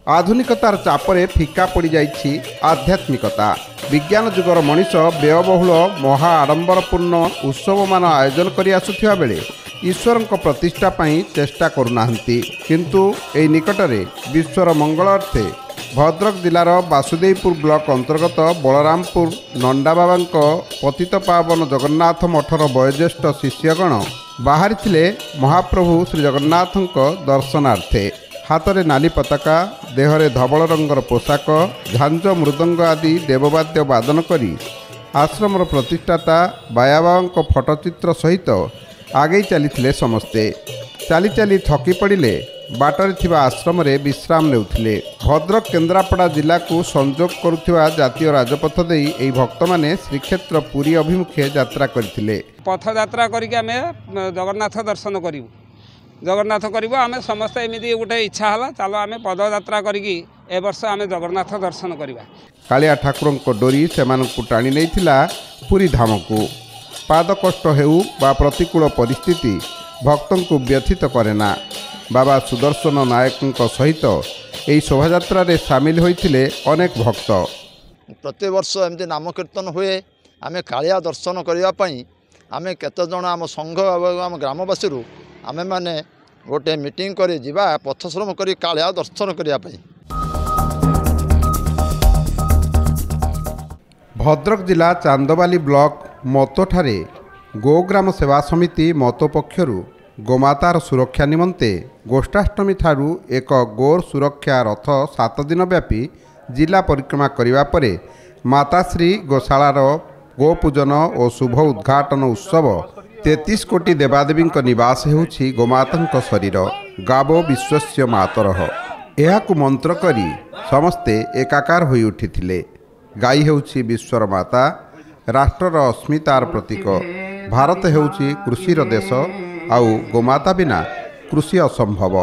आधुनिकतार चापरे फिका पड़ जाइछि आध्यात्मिकता। विज्ञान जुगर मनीष व्ययबहुल महा आडंबरपूर्ण उत्सव मान आयोजन करि आसुथिबा बेले ईश्वरंक प्रतिष्ठा पई चेष्टा करुनाहंती। किंतु एई निकटरे विश्वर मंगल अर्थे भद्रक जिलार वासुदेवपुर ब्लॉक अंतर्गत बलरामपुर नंडाबाबांक पतित पावन जगन्नाथ मठर वयोज्येष्ठ शिष्यगण बाहरी महाप्रभु श्री जगन्नाथंक दर्शनार्थे। हाथ में नाली पताका, देहरे धवल रंगर पोशाक, झांझ मृदंग आदि देववाद्य वादन करी आश्रमर प्रतिष्ठाता बायाबाबा फटोचित्र सहित आगे चली समस्ते। चाली चाली थकी पड़े बाटरे थिबा आश्रम विश्राम नेउथिले। भद्रक केन्द्रापड़ा जिला को संजोग करुथिबा जातीय राजपथ देई एई भक्त माने श्रीक्षेत्र पुरी अभिमुखे यात्रा करथिले। पथ यात्रा करिके आमे जगन्नाथ दर्शन करिवु। जगन्नाथ करिवु आमे समस्त एमिति गोटे इच्छा हला, चलो आमे पदयात्रा करिकी ए वर्ष आमे जगन्नाथ दर्शन करिबा। कालिया ठाकुरंक डोरी सेमानकु टाणी नैथिला पुरी धाम को। पाद कष्ट हेउ बा प्रतिकूल परिस्थिति भक्तंकु व्यथित करेना। बाबा सुदर्शन नायक सहित यही शोभायात्रा रे सामिल होइथिले अनेक भक्त। प्रति वर्ष एमती नाम कीर्तन हुए। आमे कालिया दर्शन करिया पई आमे केते जण आम संघ आम ग्रामवासी आमे माने गोटे मीटिंग करी जिबा पथश्रम करी कालिया दर्शन करिया पई। भद्रक जिला चांदबाली ब्लॉक मतोठारे गोग्राम सेवा समिति मतो पक्षरु गोमातार सुरक्षा निमंते गोष्ठाष्टमी ठारू एक गोर सुरक्षा रथ 7 दिन व्यापी जिला परिक्रमा करिवा परे माताश्री गोशालार गोपूजन और शुभ उद्घाटन उत्सव 33 कोटी देवादेवी निवास हेउछि गोमाता शरीर गावो विश्वस्य मातरः। एहाकु मंत्र करी समस्ते एकाकार होई उठिथिले। गाई हेउछि विश्वर माता, राष्ट्रर अस्मितार प्रतीक। भारत हेउछि कृषिर देश, आउ गोमाता बिना कृषि असंभव।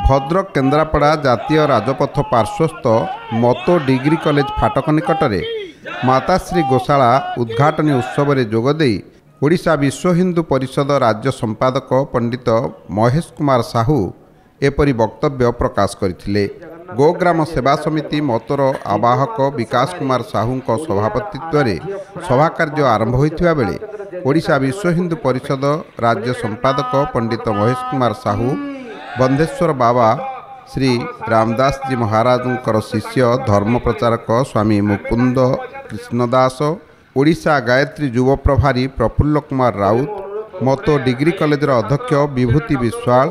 भद्रक केन्द्रापड़ा जातीय राजपथ पार्श्वस्थ मतो डिग्री कॉलेज फाटक निकटरे माताश्री गोशाला उद्घाटनी उत्सव में जोगदे ओडिशा विश्व हिंदू परिषद राज्य संपादक पंडित महेश कुमार साहू एपरी वक्तव्य प्रकाश करथिले। गोग्राम सेवा समिति मतोर आवाहक विकास कुमार साहू सभापतित्व में सभा कार्य आरंभ होइथिबा बेले ओडिशा विश्व हिंदू परिषद राज्य संपादक पंडित महेश कुमार साहू, बंधेश्वर बाबा श्री रामदास जी महाराजंकर शिष्य धर्म प्रचारक स्वामी मुकुंद कृष्णदास, ओडिशा गायत्री युव प्रभारी प्रफुल्ल कुमार राउत, मतो डिग्री कॉलेजर अध्यक्ष विभूति विश्वाल,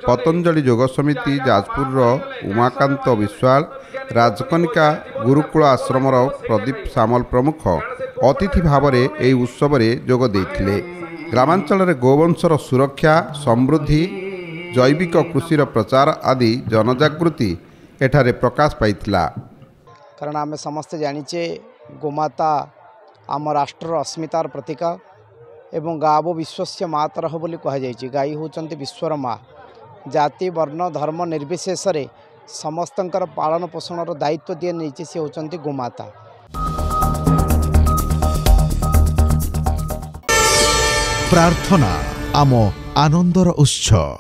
पतंजलि योग समिति जाजपुर उमाकांत विश्वाल, राजकनिका गुरुकुल आश्रमर प्रदीप सामल प्रमुख अतिथि भाव में यह उत्सव में जोग देइथिले। ग्रामांचल में गोवंशर सुरक्षा, समृद्धि, जैविक कृषिर प्रचार आदि जनजागृति एठारे प्रकाश पाइथिला। कारण आम समस्ते जानिचे गोमाता आम राष्ट्र अस्मितार प्रतीक एवं गावो विश्वस्य मातरः बोली कह जाइछि। गाई होचंती विश्वर माँ। जाति वर्ण धर्म निर्विशेष रे समस्तंकर पालन पोषणर दायित्व दिए नहीं सी होचंती गोमाता। प्रार्थना आम आनंदर उत्सव।